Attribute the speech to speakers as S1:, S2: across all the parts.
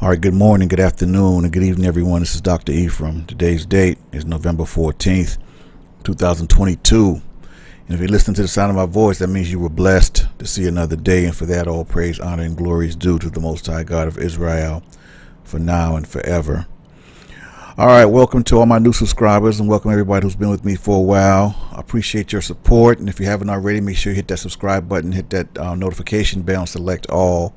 S1: All right, good morning, good afternoon, and good evening, everyone. This is Dr. Ephraim. Today's date is November 14th, 2022. And if you listen to the sound of my voice, that means you were blessed to see another day. And for that, all praise, honor, and glory is due to the Most High God of Israel for now and forever. All right, welcome to all my new subscribers and welcome everybody who's been with me for a while. I appreciate your support. And if you haven't already, make sure you hit that subscribe button, hit that notification bell, and select all,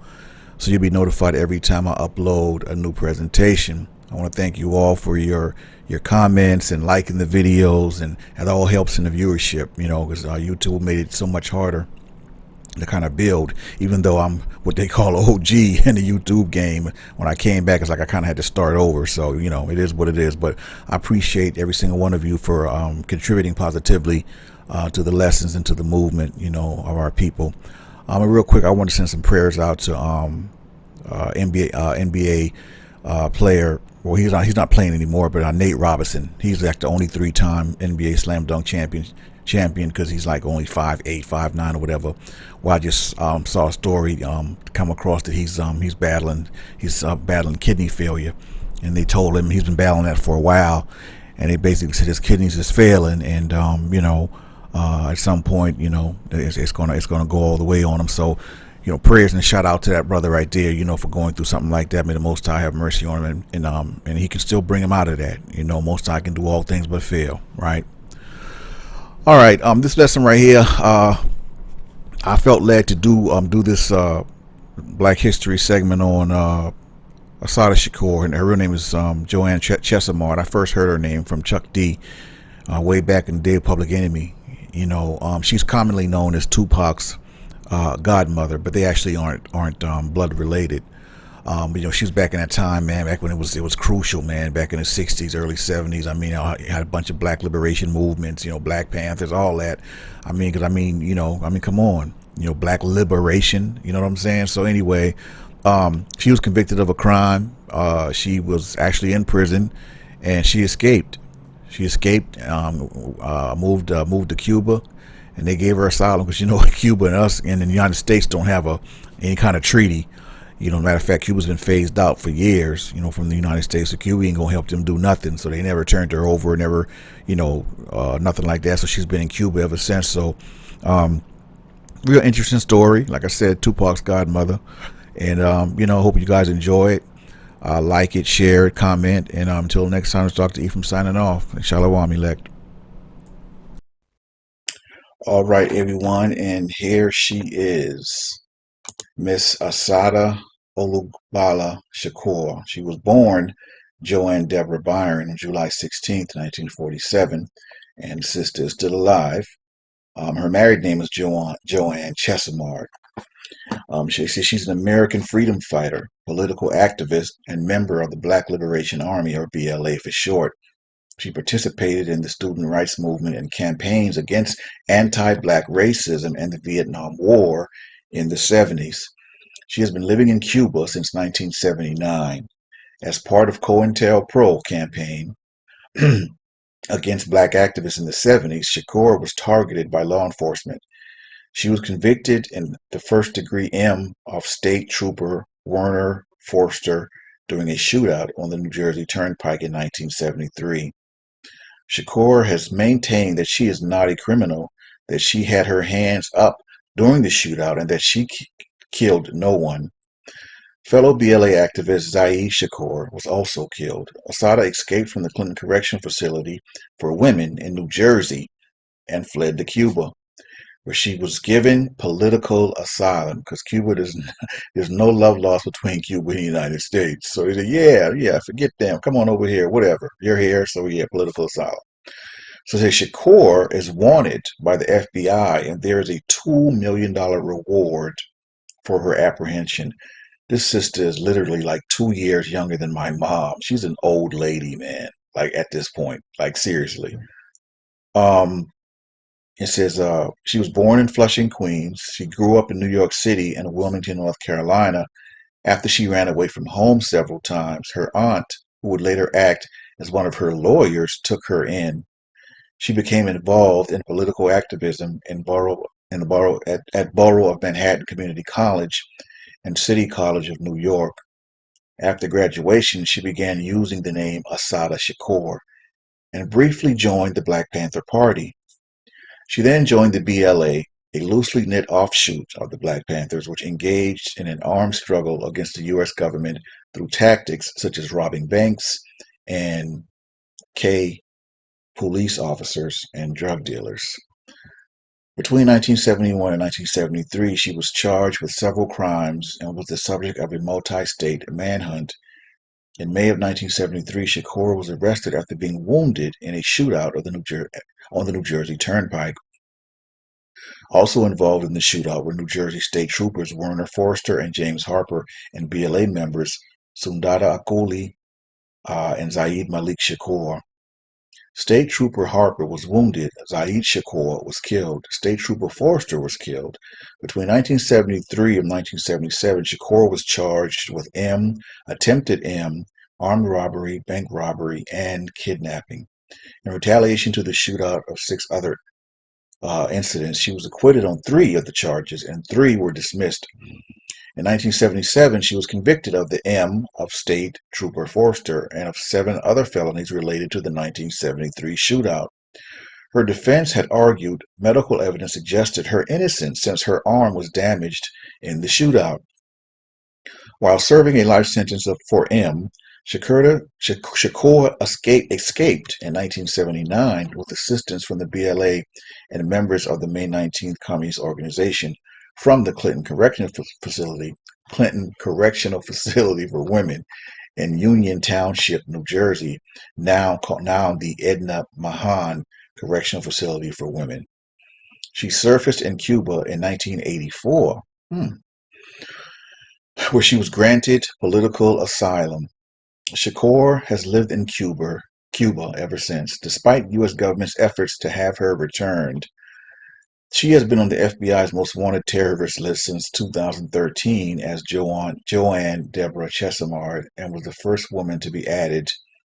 S1: so you'll be notified every time I upload a new presentation. I want to thank you all for your comments and liking the videos, and it all helps in the viewership, because YouTube made it so much harder to kind of build. Even though I'm what they call OG in the YouTube game, when I came back, it's like I kind of had to start over. So, it is what it is. But I appreciate every single one of you for contributing positively to the lessons and to the movement, of our people. Real quick, I want to send some prayers out to NBA player. Well, he's not playing anymore, but Nate Robinson. He's like the only three-time NBA slam dunk champion because he's like only 5'8", 5'9", or whatever. Well, I just saw a story come across that he's battling kidney failure, and they told him he's been battling that for a while, and they basically said his kidneys is failing, and at some point, it's gonna go all the way on him. So, prayers and a shout out to that brother right there, for going through something like that. May the Most High have mercy on him, and he can still bring him out of that. Most High can do all things but fail, right? All right, this lesson right here, I felt led to do this Black History segment on Asaata Shakur, and her real name is Joanne Chesimard. I first heard her name from Chuck D way back in the day of Public Enemy. She's commonly known as Tupac's godmother, but they actually aren't blood related. She was back in that time, man, back when it was crucial, man, back in the 60s, early 70s. I had a bunch of black liberation movements, Black Panthers, all that. Come on, black liberation, you know what I'm saying? So anyway, she was convicted of a crime. She was actually in prison, and she escaped. Moved to Cuba, and they gave her asylum because Cuba and us and the United States don't have any kind of treaty. Matter of fact, Cuba's been phased out for years, from the United States. So Cuba ain't gonna help them do nothing. So they never turned her over, never, nothing like that. So she's been in Cuba ever since. So, real interesting story. Like I said, Tupac's godmother, and hope you guys enjoy it. Like it, share it, comment, and until next time, it's Dr. Ephraim signing off. Shalom, elect. All right, everyone, and here she is, Miss Asaata Shakur. She was born Joanne Deborah Byron on July 16th, 1947, and the sister is still alive. Her married name is Joanne Chesimard. She's an American freedom fighter, political activist, and member of the Black Liberation Army, or BLA for short. She participated in the student rights movement and campaigns against anti-black racism and the Vietnam War in the 70s. She has been living in Cuba since 1979. As part of COINTELPRO campaign against black activists in the 70s, Shakur was targeted by law enforcement. She was convicted in the first-degree M of State Trooper Werner Forster during a shootout on the New Jersey Turnpike in 1973. Shakur has maintained that she is not a criminal, that she had her hands up during the shootout, and that she killed no one. Fellow BLA activist DrYehoshuaBenEphraim Shakur was also killed. Assata escaped from the Clinton Correction Facility for Women in New Jersey and fled to Cuba, where she was given political asylum, because Cuba there's no love lost between Cuba and the United States. So they said, yeah, forget them. Come on over here, whatever. You're here, so yeah, political asylum. So they say Shakur is wanted by the FBI, and there is a $2 million reward for her apprehension. This sister is literally like 2 years younger than my mom. She's an old lady, man. Like at this point, like seriously. It says she was born in Flushing, Queens. She grew up in New York City and Wilmington, North Carolina. After she ran away from home several times, her aunt, who would later act as one of her lawyers, took her in. She became involved in political activism at Borough of Manhattan Community College and City College of New York. After graduation, she began using the name Asaata Shakur and briefly joined the Black Panther Party. She then joined the BLA, a loosely knit offshoot of the Black Panthers, which engaged in an armed struggle against the U.S. government through tactics such as robbing banks and police officers and drug dealers. Between 1971 and 1973, she was charged with several crimes and was the subject of a multi-state manhunt. In May of 1973, Shakur was arrested after being wounded in a shootout on the New Jersey Turnpike. Also involved in the shootout were New Jersey State Troopers Werner Forster and James Harper and BLA members Sundata Akoli and Zaid Malik Shakur. State Trooper Harper was wounded. Zaid Shakur was killed. State Trooper Forster was killed. Between 1973 and 1977, Shakur was charged with attempted armed robbery, bank robbery, and kidnapping. In retaliation to the shootout of 6 other incidents, she was acquitted on 3 of the charges, and 3 were dismissed. In 1977, she was convicted of the of State Trooper Forster and of 7 other felonies related to the 1973 shootout. Her defense had argued medical evidence suggested her innocence since her arm was damaged in the shootout. While serving a life sentence for Shakur escaped in 1979 with assistance from the BLA and members of the May 19th Communist Organization from the Clinton Correctional Facility for Women in Union Township, New Jersey, now the Edna Mahan Correctional Facility for Women. She surfaced in Cuba in 1984, where she was granted political asylum. Shakur has lived in Cuba ever since, despite U.S. government's efforts to have her returned. She has been on the FBI's most wanted terrorist list since 2013 as Joanne Deborah Chesimard, and was the first woman to be added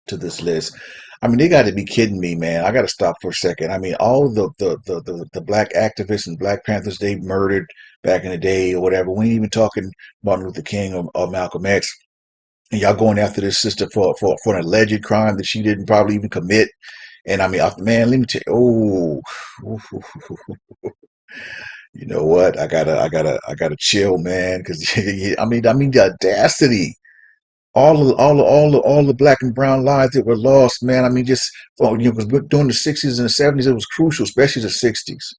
S1: to this list. I mean, they got to be kidding me, man. I got to stop for a second. I mean, all the black activists and Black Panthers they murdered back in the day or whatever. We ain't even talking Martin Luther King or Malcolm X. And y'all going after this sister for an alleged crime that she didn't probably even commit. And I mean, man, let me tell you, you know what? I gotta chill, man, because I mean, the audacity, all the black and brown lives that were lost, man. I mean, just because during the '60s and the '70s, it was crucial, especially the '60s.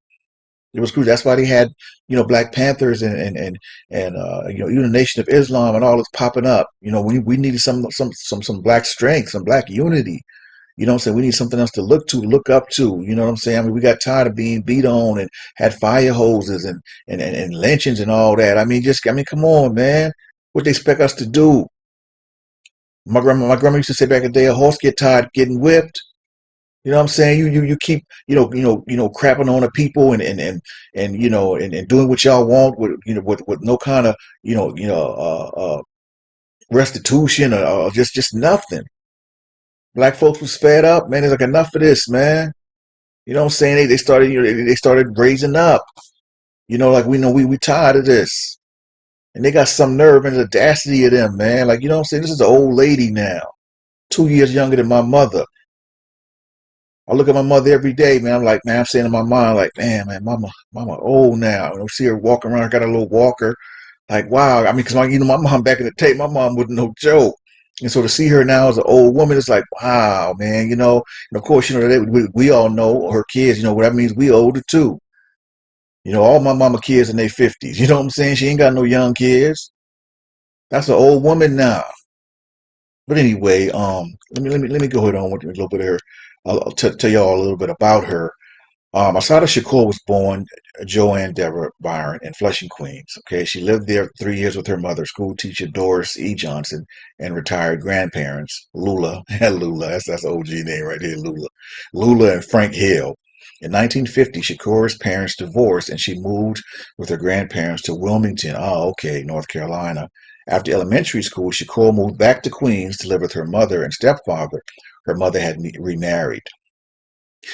S1: It was crucial. That's why they had, Black Panthers and even the Nation of Islam and all this popping up. We needed some black strength, some black unity. You know what I'm saying? We need something else to look up to. You know what I'm saying? I mean, we got tired of being beat on and had fire hoses and lynchings and all that. I mean, come on, man. What they expect us to do? My grandma used to say back in the day, a horse get tired getting whipped. You know what I'm saying? You keep crapping on the people and doing what y'all want with no kind of restitution or just nothing. Black folks was fed up, man. It's like enough of this, man. You know what I'm saying? They started they started raising up. Like we know we tired of this. And they got some nerve and audacity of them, man. Like, you know what I'm saying? This is an old lady now. 2 years younger than my mother. I look at my mother every day, man. I'm like, man, I'm saying in my mind, like, man, mama old now. I see her walking around, got a little walker. Like, wow. I mean, because my mom back in the day, my mom was no joke. And so to see her now as an old woman, it's like, wow, man, And of course, we all know her kids, what that means. We older too. All my mama kids in their 50s. You know what I'm saying? She ain't got no young kids. That's an old woman now. But anyway, let me go ahead on with a little bit of her. I'll tell y'all a little bit about her. Asaata Shakur was born Joanne Deborah Byron in Flushing, Queens. Okay, she lived there 3 years with her mother, school teacher Doris E. Johnson, and retired grandparents Lula and Lula. That's an OG name right there, Lula and Frank Hill. In 1950, Shakur's parents divorced, and she moved with her grandparents to Wilmington, North Carolina. After elementary school, Shakur moved back to Queens to live with her mother and stepfather. Her mother had remarried.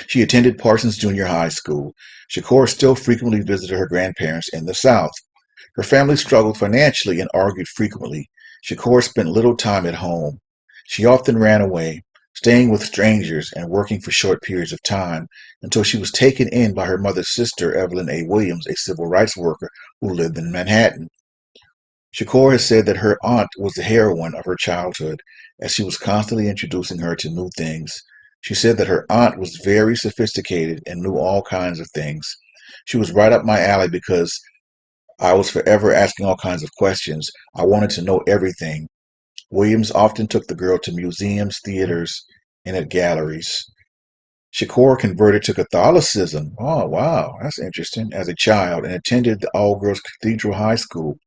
S1: She attended Parsons Junior High School. Shakur still frequently visited her grandparents in the South. Her family struggled financially and argued frequently. Shakur spent little time at home. She often ran away, staying with strangers and working for short periods of time until she was taken in by her mother's sister, Evelyn A. Williams, a civil rights worker who lived in Manhattan. Shakur has said that her aunt was the heroine of her childhood, as she was constantly introducing her to new things. She said that her aunt was very sophisticated and knew all kinds of things. She was right up my alley because I was forever asking all kinds of questions. I wanted to know everything. Williams often took the girl to museums, theaters, and at galleries. Shakur converted to Catholicism. Oh, wow, that's interesting. As a child, and attended the all-girls Cathedral High School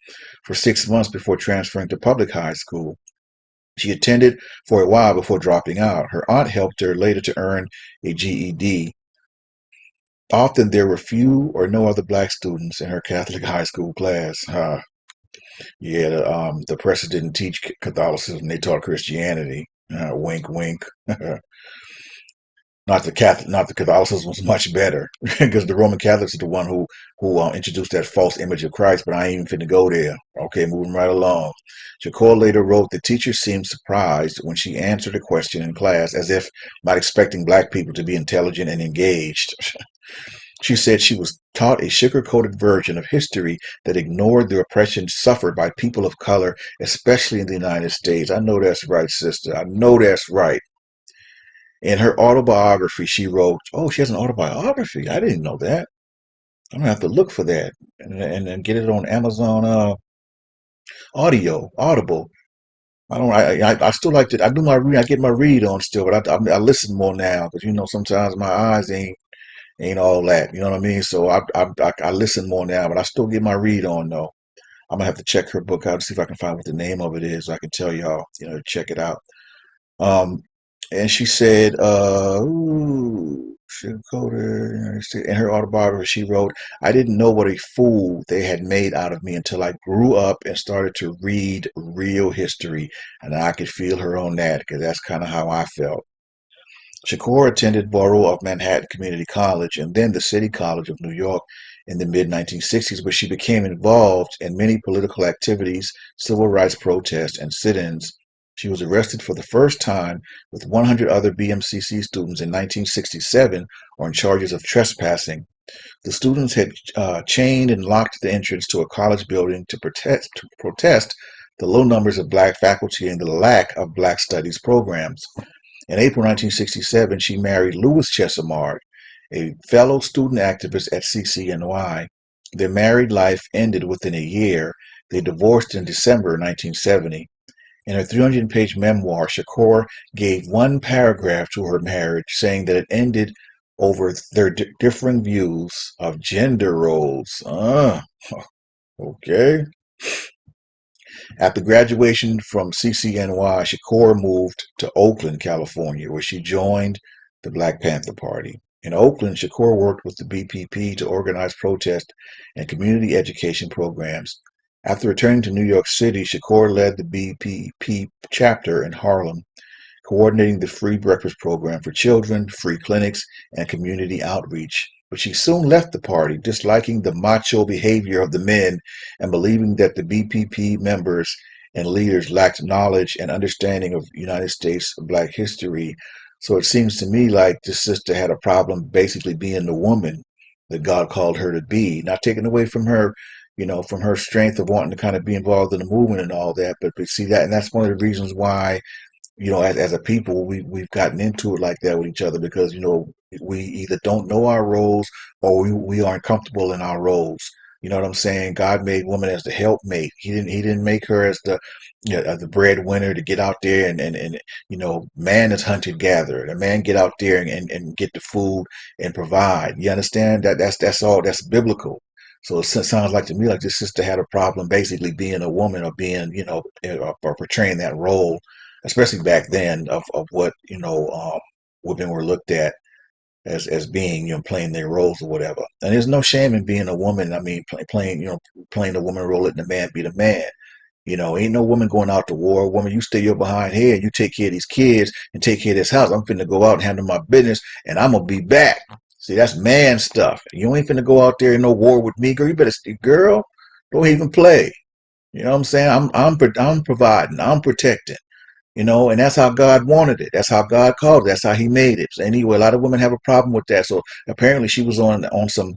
S1: for 6 months before transferring to public high school. She attended for a while before dropping out. Her aunt helped her later to earn a GED. Often there were few or no other black students in her Catholic high school class. Yeah, the press didn't teach Catholicism; they taught Christianity. Wink, wink. Not the Catholicism was much better because the Roman Catholics are the one who introduced that false image of Christ. But I ain't even finna go there. Okay, moving right along. Shakur later wrote, the teacher seemed surprised when she answered a question in class, as if not expecting black people to be intelligent and engaged. She said she was taught a sugar-coated version of history that ignored the oppression suffered by people of color, especially in the United States. I know that's right, sister. I know that's right. In her autobiography, she wrote, oh, she has an autobiography. I didn't know that. I'm gonna have to look for that and get it on Amazon Audible. I still like to. I do my read. I get my read on still, but I listen more now because sometimes my eyes ain't all that. You know what I mean? So I listen more now, but I still get my read on though. I'm gonna have to check her book out to see if I can find what the name of it is. So I can tell y'all, check it out. Um, and she said, ooh, sugar-coated. In her autobiography, she wrote, I didn't know what a fool they had made out of me until I grew up and started to read real history. And I could feel her on that because that's kind of how I felt. Shakur attended Borough of Manhattan Community College and then the City College of New York in the mid-1960s, where she became involved in many political activities, civil rights protests, and sit-ins. She was arrested for the first time with 100 other BMCC students in 1967 on charges of trespassing. The students had chained and locked the entrance to a college building to protest the low numbers of black faculty and the lack of black studies programs. In April 1967, she married Louis Chesimard, a fellow student activist at CCNY. Their married life ended within a year. They divorced in December 1970. In her 300-page memoir, Shakur gave one paragraph to her marriage, saying that it ended over their differing views of gender roles. Okay. After graduation from CCNY, Shakur moved to Oakland, California, where she joined the Black Panther Party. In Oakland, Shakur worked with the BPP to organize protest and community education programs. After returning to New York City, Shakur led the BPP chapter in Harlem, coordinating the free breakfast program for children, free clinics, and community outreach. But she soon left the party, disliking the macho behavior of the men and believing that the BPP members and leaders lacked knowledge and understanding of United States Black history. So it seems to me like this sister had a problem basically being the woman that God called her to be, not taken away from her, from her strength of wanting to kind of be involved in the movement and all that. But see that, and that's one of the reasons why as a people, we've gotten into it like that with each other because, we either don't know our roles or we aren't comfortable in our roles. You know what I'm saying? God made woman as the helpmate. He didn't make her as the breadwinner to get out there and man is hunted gatherer. The man get out there and get the food and provide. You understand that's all that's biblical. So it sounds like to me like this sister had a problem basically being a woman or being, or portraying that role, especially back then of what women were looked at as being playing their roles or whatever. And there's no shame in being a woman. I mean, playing the woman role, letting the man be the man. Ain't no woman going out to war. Woman, you stay your behind here. You take care of these kids and take care of this house. I'm finna go out and handle my business, and I'm gonna be back. See, that's man stuff. You ain't finna go out there in no war with me, girl. You better, girl, don't even play. You know what I'm saying? I'm providing. I'm protecting. You know, and that's how God wanted it. That's how God called it. That's how He made it. So anyway, a lot of women have a problem with that. So apparently, she was on some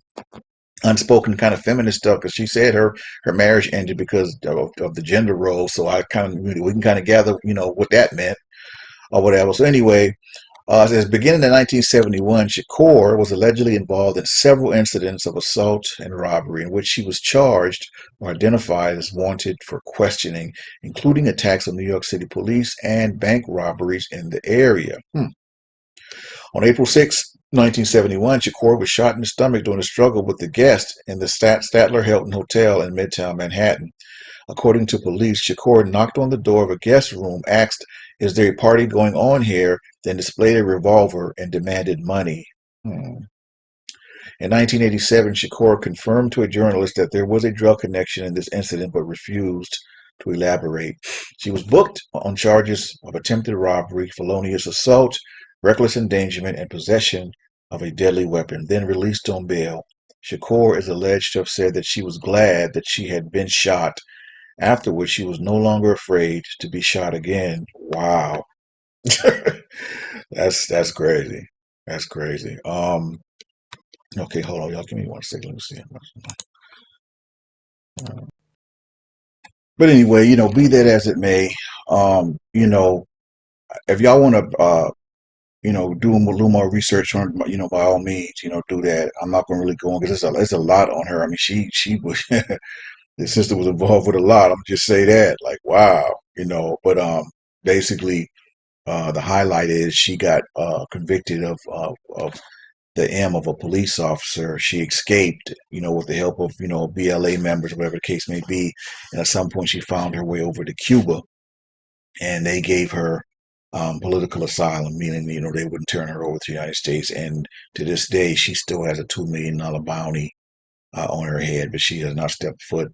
S1: unspoken kind of feminist stuff because she said her marriage ended because of the gender role. So I kind of we can kind of gather, you know, what that meant or whatever. So anyway, it says beginning in 1971, Shakur was allegedly involved in several incidents of assault and robbery in which she was charged or identified as wanted for questioning, including attacks on New York City police and bank robberies in the area. On April 6, 1971, Shakur was shot in the stomach during a struggle with the guest in the Statler Hilton Hotel in Midtown Manhattan. According to police, Shakur knocked on the door of a guest room, asked, "Is there a party going on here?" Then displayed a revolver and demanded money. In 1987, Shakur confirmed to a journalist that there was a drug connection in this incident but refused to elaborate. She was booked on charges of attempted robbery, felonious assault, reckless endangerment, and possession of a deadly weapon, then released on bail. Shakur is alleged to have said that she was glad that she had been shot. Afterwards, she was no longer afraid to be shot again. Wow. That's crazy. That's crazy. Okay, hold on, y'all. Give me 1 second. Let me see. But anyway, you know, be that as it may, you know, if y'all want to, you know, do a little more research on, you know, by all means, you know, do that. I'm not going to really go on because there's a lot on her. I mean, she was, the sister was involved with a lot. I'm just say that, like, wow, you know. But basically, the highlight is she got convicted of the M of a police officer. She escaped, you know, with the help of, you know, BLA members, whatever the case may be. And at some point, she found her way over to Cuba, and they gave her political asylum, meaning, you know, they wouldn't turn her over to the United States. And to this day, she still has a $2 million bounty on her head, but she has not stepped foot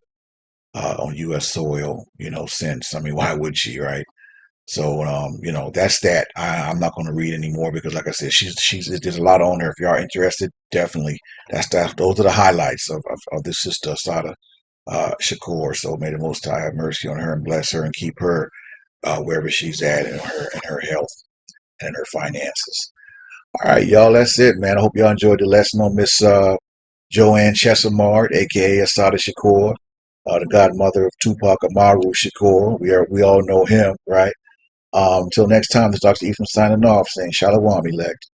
S1: on U.S. soil, you know, since. I mean, why would she, right? So, you know, that's that. I'm not going to read anymore because, like I said, there's a lot on her. If you are interested, definitely. That's that. Those are the highlights of this sister Asata Shakur. So may the Most High have mercy on her and bless her and keep her wherever she's at in her health and her finances. All right, y'all. That's it, man. I hope y'all enjoyed the lesson on Miss Joanne Chesamard, aka Asata Shakur, the godmother of Tupac Amaru Shakur. We all know him, right? Until next time, this is Dr. Ephraim signing off, saying Shalom, elect.